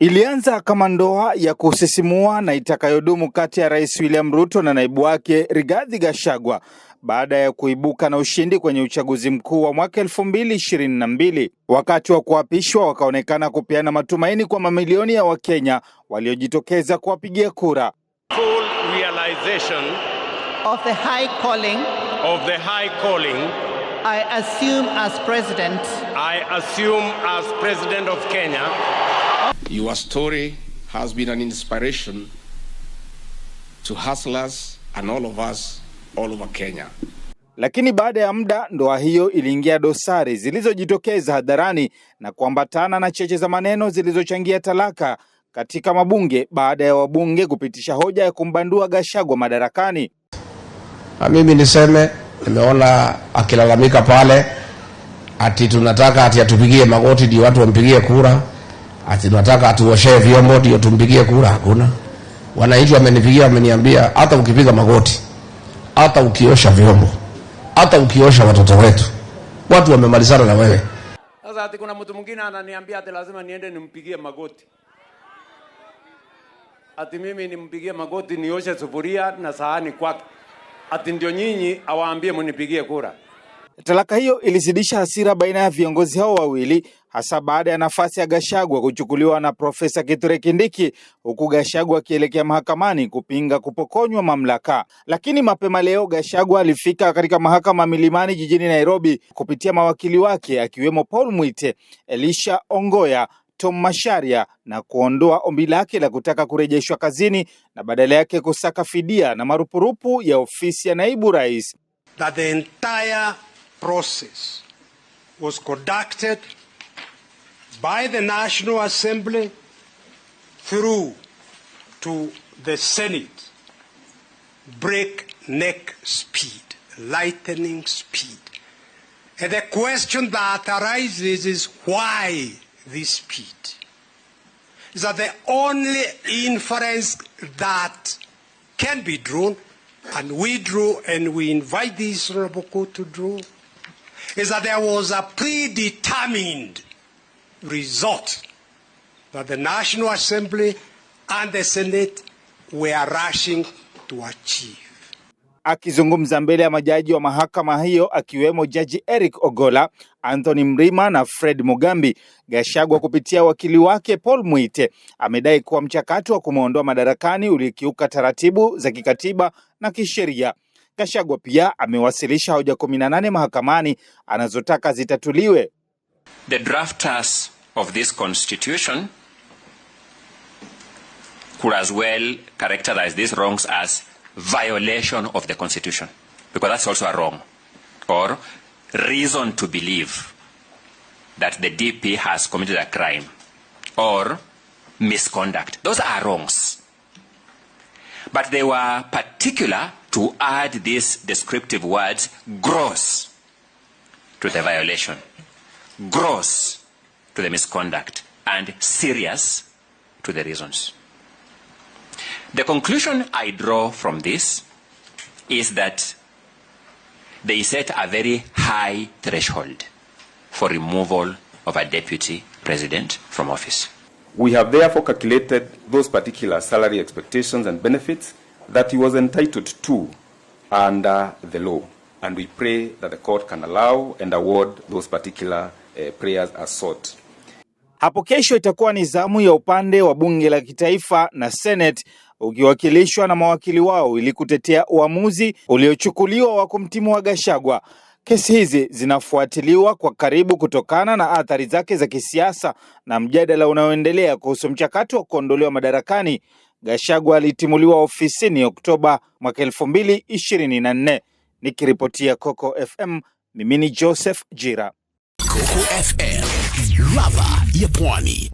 Ilianza kama ndoa ya kusisimua na itakayodumu kati ya Rais William Ruto na naibu wake Rigathi Gachagua baada ya kuibuka na ushindi kwenye uchaguzi mkuu wa mwaka 2022. Wakati wa kuapishwa wakaonekana kupeana matumaini kwa mamilioni ya Wakenya waliojitokeza kuwapigia kura. Full realization of the high calling I assume as president of Kenya. Your story has been an inspiration to hustlers and all of us all over Kenya. Lakini baada ya muda ndoa hiyo iliingia dosari zilizojitokeza hadharani na kuambatana na cheche za maneno zilizochangia talaka katika mabunge baada ya wabunge kupitisha hoja ya kumbandua Gachagua madarakani. Mimi niseme nimeona akilalamika pale ati tunataka ati atupigie magoti ndio watu wampigie kura, ati tunataka atuoshe vyombo ndio tumpigie kura. Hakuna. Wananchi wamenipigia wameniambia hata ukipiga magoti, hata ukiosha vyombo, hata ukiosha watoto wetu, watu wamemalizana na wewe. Sasa ati kuna mtu mwingine ananiambia ati lazima niende nimpigie magoti. Ati mimi nimpigie magoti nioshe sufuria na sahani kwake. Ati ndio nyinyi awaambie mnipigie kura. Talaka hiyo ilizidisha hasira baina ya viongozi hao wawili, hasa baada ya nafasi ya Gachagua kuchukuliwa na Profesa Kithure Kindiki, huku Gachagua akielekea mahakamani kupinga kupokonywa mamlaka. Lakini mapema leo Gachagua alifika katika mahakama Milimani jijini Nairobi kupitia mawakili wake akiwemo Paul Mwite, Elisha Ongoya, Tom Macharia na kuondoa ombi lake la kutaka kurejeshwa kazini na badala yake kusaka fidia na marupurupu ya ofisi ya naibu rais. That the entire process was conducted by the National Assembly through to the Senate, breakneck speed, lightning speed. And the question that arises is why this speed? Is that the only inference that can be drawn, and we drew, and we invite this honorable court to draw, is that there was a predetermined result that the National Assembly and the Senate were rushing to achieve. Akizungumza mbele ya majaji wa mahakama hiyo akiwemo Jaji Eric Ogola, Anthony Mrima na Fred Mugambi, Gachagua kupitia wakili wake Paul Mwite amedai kuwa mchakato wa kumuondoa madarakani ulikiuka taratibu za kikatiba na kisheria. Gachagua pia amewasilisha hoja 18 mahakamani anazotaka zitatuliwe. The drafters of this constitution could as well characterize these wrongs as violation of the constitution, because that's also a wrong, or reason to believe that the DP has committed a crime or misconduct. Those are wrongs. But they were particular to add these descriptive words, gross, to the violation, gross to the misconduct, and serious to the reasons. The conclusion I draw from this is that they set a very high threshold for removal of a deputy president from office. We have therefore calculated those particular salary expectations and benefits that he was entitled to under the law, and we pray that the court can allow and award those particular prayers as sought. Hapo kesho itakuwa ni zamu ya upande wa bunge la kitaifa na Senate ukiwakilishwa na mawakili wao ili kutetea uamuzi uliochukuliwa wa kumtimua Gachagua. Kesi hizi zinafuatiliwa kwa karibu kutokana na athari zake za kisiasa na mjadala unaoendelea kuhusu mchakato wa kuondolewa madarakani. Gachagua alitimuliwa ofisini Oktoba mwaka 2024. Nikiripotia Coco FM, mimi ni Joseph Jira. Coco FM, ladha ya Pwani.